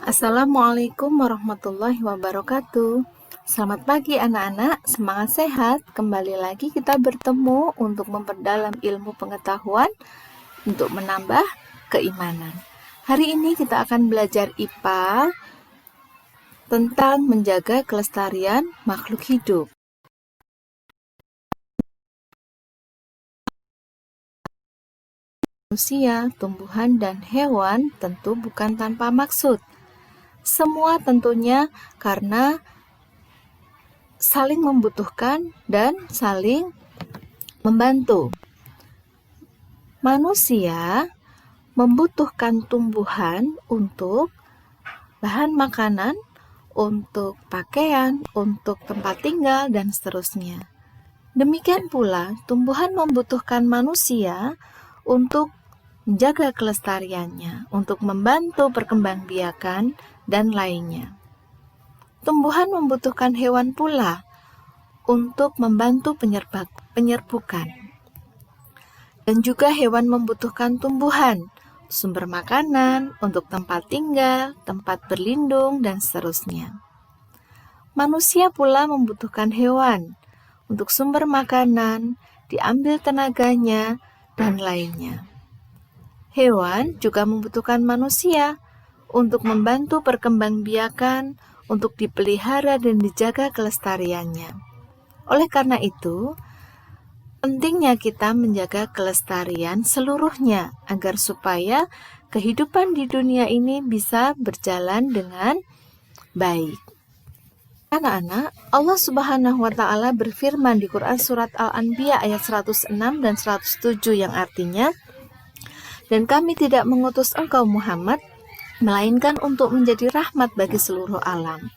Assalamualaikum warahmatullahi wabarakatuh. Selamat pagi anak-anak, semangat sehat. Kembali lagi kita bertemu untuk memperdalam ilmu pengetahuan untuk menambah keimanan. Hari ini kita akan belajar IPA tentang menjaga kelestarian makhluk hidup. Manusia, tumbuhan, dan hewan tentu bukan tanpa maksud. Semua tentunya karena saling membutuhkan dan saling membantu. Manusia membutuhkan tumbuhan untuk bahan makanan, untuk pakaian, untuk tempat tinggal, dan seterusnya. Demikian pula, tumbuhan membutuhkan manusia untuk menjaga kelestariannya, untuk membantu perkembangbiakan, dan lainnya. Tumbuhan membutuhkan hewan pula untuk membantu penyerbukan. Dan juga hewan membutuhkan tumbuhan, sumber makanan, untuk tempat tinggal, tempat berlindung, dan seterusnya. Manusia pula membutuhkan hewan untuk sumber makanan, diambil tenaganya, dan lainnya. Hewan juga membutuhkan manusia untuk membantu perkembangbiakan, untuk dipelihara dan dijaga kelestariannya. Oleh karena itu, pentingnya kita menjaga kelestarian seluruhnya agar supaya kehidupan di dunia ini bisa berjalan dengan baik. Anak-anak, Allah Subhanahu wa Ta'ala berfirman di Quran Surat Al-Anbiya ayat 106 dan 107 yang artinya, "Dan kami tidak mengutus engkau Muhammad, melainkan untuk menjadi rahmat bagi seluruh alam."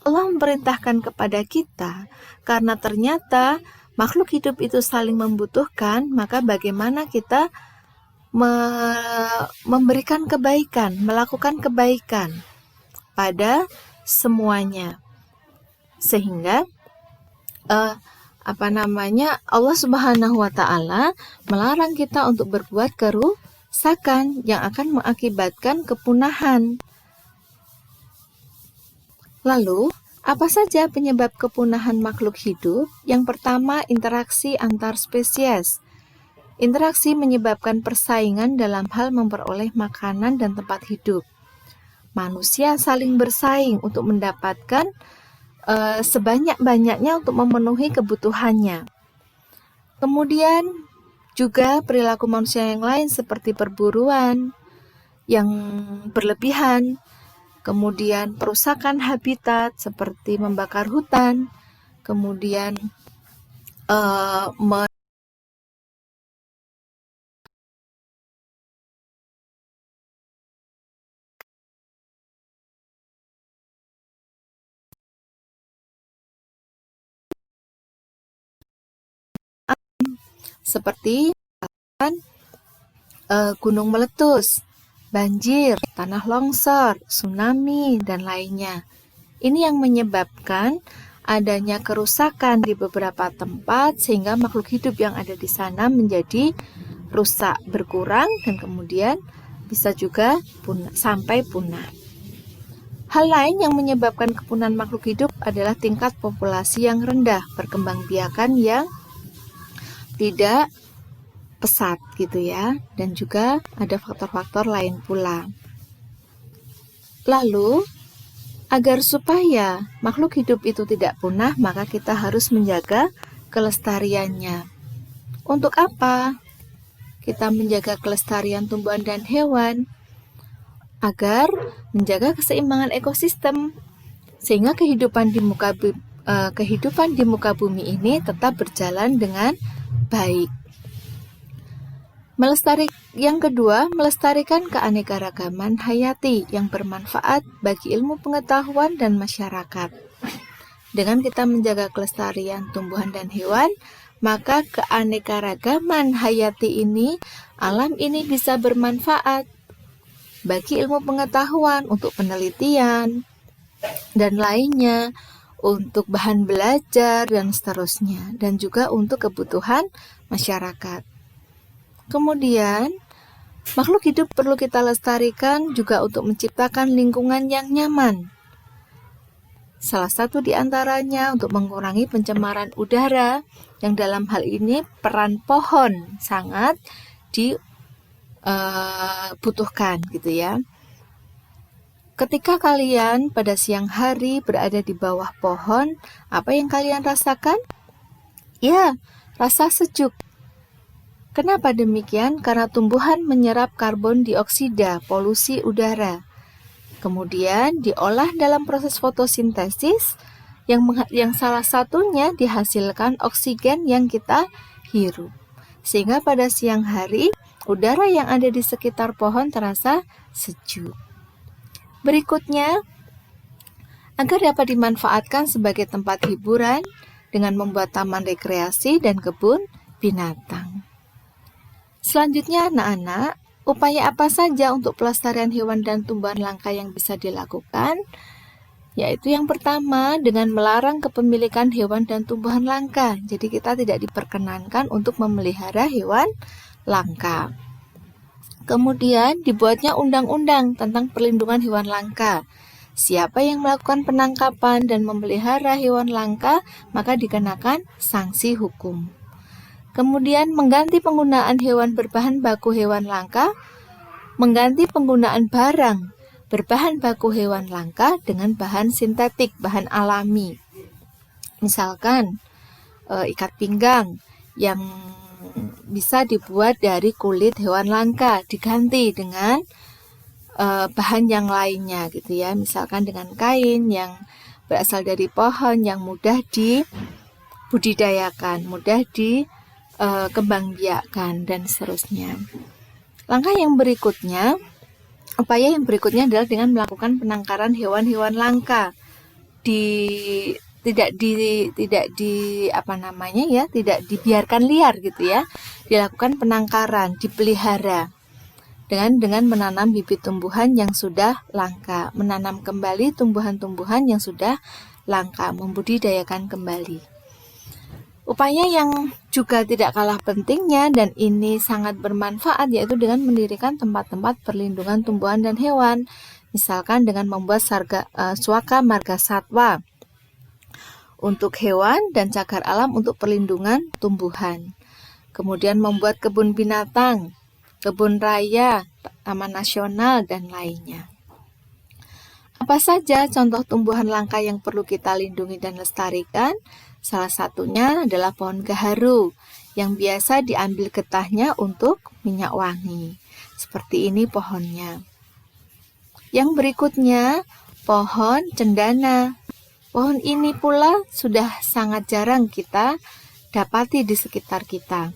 Allah memerintahkan kepada kita karena ternyata makhluk hidup itu saling membutuhkan, maka bagaimana kita memberikan kebaikan, melakukan kebaikan pada semuanya. Sehingga Allah Subhanahu wa Ta'ala melarang kita untuk berbuat kerusakan yang akan mengakibatkan kepunahan. Lalu, apa saja penyebab kepunahan makhluk hidup? Yang pertama, interaksi antar spesies. Interaksi menyebabkan persaingan dalam hal memperoleh makanan dan tempat hidup. Manusia saling bersaing untuk mendapatkan sebanyak-banyaknya untuk memenuhi kebutuhannya. Kemudian juga perilaku manusia yang lain seperti perburuan yang berlebihan, kemudian perusakan habitat seperti membakar hutan, kemudian seperti gunung meletus, banjir, tanah longsor, tsunami, dan lainnya. Ini yang menyebabkan adanya kerusakan di beberapa tempat sehingga makhluk hidup yang ada di sana menjadi rusak, berkurang, dan kemudian bisa juga sampai punah. Hal lain yang menyebabkan kepunahan makhluk hidup adalah tingkat populasi yang rendah, perkembangbiakan yang tidak pesat gitu ya, dan juga ada faktor-faktor lain pula. Lalu, agar supaya makhluk hidup itu tidak punah, maka kita harus menjaga kelestariannya. Untuk apa kita menjaga kelestarian tumbuhan dan hewan? Agar menjaga keseimbangan ekosistem, sehingga kehidupan di muka bumi ini tetap berjalan dengan baik. Yang kedua, melestarikan keanekaragaman hayati yang bermanfaat bagi ilmu pengetahuan dan masyarakat. Dengan kita menjaga kelestarian tumbuhan dan hewan, maka keanekaragaman hayati ini, alam ini bisa bermanfaat bagi ilmu pengetahuan untuk penelitian dan lainnya, untuk bahan belajar dan seterusnya, dan juga untuk kebutuhan masyarakat. Kemudian Makhluk hidup perlu kita lestarikan juga untuk menciptakan lingkungan yang nyaman. Salah satu di antaranya untuk mengurangi pencemaran udara, yang dalam hal ini peran pohon sangat dibutuhkan gitu ya. Ketika kalian pada siang hari berada di bawah pohon, apa yang kalian rasakan? Ya, rasa sejuk. Kenapa demikian? Karena tumbuhan menyerap karbon dioksida, polusi udara. Kemudian diolah dalam proses fotosintesis yang salah satunya dihasilkan oksigen yang kita hirup. Sehingga pada siang hari, udara yang ada di sekitar pohon terasa sejuk. Berikutnya, agar dapat dimanfaatkan sebagai tempat hiburan dengan membuat taman rekreasi dan kebun binatang. Selanjutnya anak-anak, upaya apa saja untuk pelestarian hewan dan tumbuhan langka yang bisa dilakukan? Yaitu yang pertama, dengan melarang kepemilikan hewan dan tumbuhan langka. Jadi kita tidak diperkenankan untuk memelihara hewan langka. Kemudian dibuatnya undang-undang tentang perlindungan hewan langka. Siapa yang melakukan penangkapan dan memelihara hewan langka, maka dikenakan sanksi hukum. Kemudian mengganti penggunaan hewan berbahan baku hewan langka, mengganti penggunaan barang berbahan baku hewan langka dengan bahan sintetik, bahan alami. Misalkan ikat pinggang yang bisa dibuat dari kulit hewan langka diganti dengan bahan yang lainnya gitu ya, misalkan dengan kain yang berasal dari pohon yang mudah dibudidayakan, mudah dikembangbiakkan dan seterusnya. Upaya yang berikutnya adalah dengan melakukan penangkaran hewan-hewan langka. Tidak dibiarkan liar gitu ya. Dilakukan penangkaran, dipelihara dengan menanam bibit tumbuhan yang sudah langka, menanam kembali tumbuhan-tumbuhan yang sudah langka, membudidayakan kembali. Upaya yang juga tidak kalah pentingnya dan ini sangat bermanfaat yaitu dengan mendirikan tempat-tempat perlindungan tumbuhan dan hewan. Misalkan dengan membuat swaka marga satwa untuk hewan dan cagar alam untuk perlindungan tumbuhan. Kemudian membuat kebun binatang, kebun raya, taman nasional, dan lainnya. Apa saja contoh tumbuhan langka yang perlu kita lindungi dan lestarikan? Salah satunya adalah pohon gaharu yang biasa diambil getahnya untuk minyak wangi. Seperti ini pohonnya. Yang berikutnya, pohon cendana. Pohon ini pula sudah sangat jarang kita dapati di sekitar kita.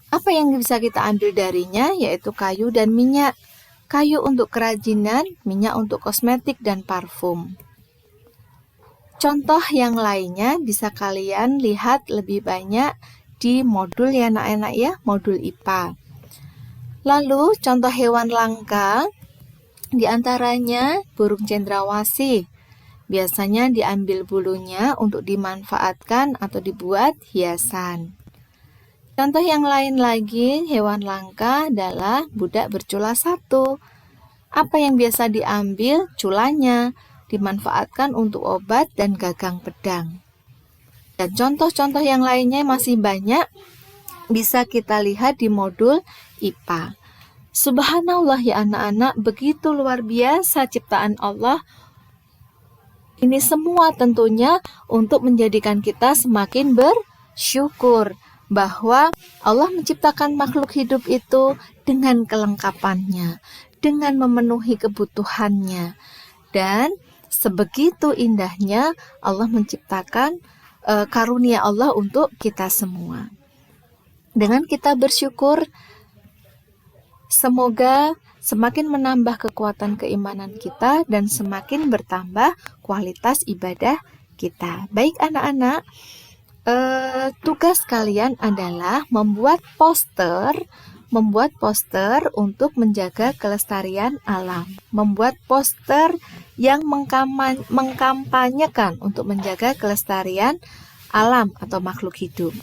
Apa yang bisa kita ambil darinya? Yaitu kayu dan minyak. Kayu untuk kerajinan, minyak untuk kosmetik dan parfum. Contoh yang lainnya bisa kalian lihat lebih banyak di modul ya anak-anak ya, modul IPA. Lalu contoh hewan langka, diantaranya burung cendrawasih. Biasanya diambil bulunya untuk dimanfaatkan atau dibuat hiasan. Contoh yang lain lagi, hewan langka adalah budak bercula satu. Apa yang biasa diambil? Culanya, dimanfaatkan untuk obat dan gagang pedang. Dan contoh-contoh yang lainnya masih banyak, bisa kita lihat di modul IPA. Subhanallah ya anak-anak, begitu luar biasa ciptaan Allah. Ini semua tentunya untuk menjadikan kita semakin bersyukur bahwa Allah menciptakan makhluk hidup itu dengan kelengkapannya, dengan memenuhi kebutuhannya. Dan sebegitu indahnya Allah menciptakan karunia Allah untuk kita semua. Dengan kita bersyukur, semoga semakin menambah kekuatan keimanan kita dan semakin bertambah kualitas ibadah kita. Baik anak-anak, tugas kalian adalah membuat poster untuk menjaga kelestarian alam. Membuat poster yang mengkampanyekan untuk menjaga kelestarian alam atau makhluk hidup.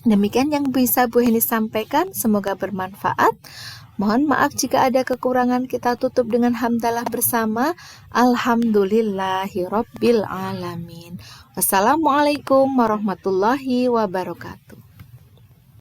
Demikian yang bisa Bu Heni sampaikan, semoga bermanfaat. Mohon maaf jika ada kekurangan, kita tutup dengan hamdalah bersama. Alhamdulillahirabbil alamin. Wassalamualaikum warahmatullahi wabarakatuh.